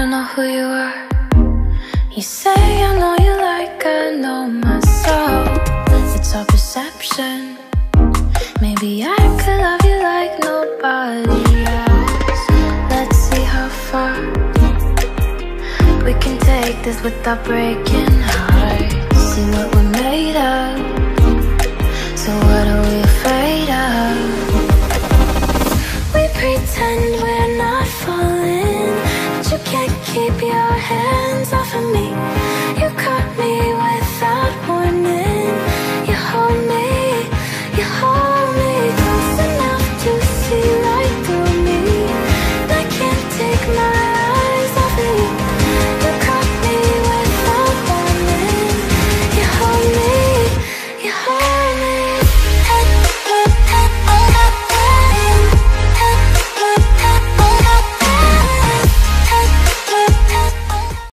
know who you are. You say I know you like I know myself. It's all perception. Maybe I could love you like nobody else. Let's see how far we can take this without breaking hearts. See what we're made of.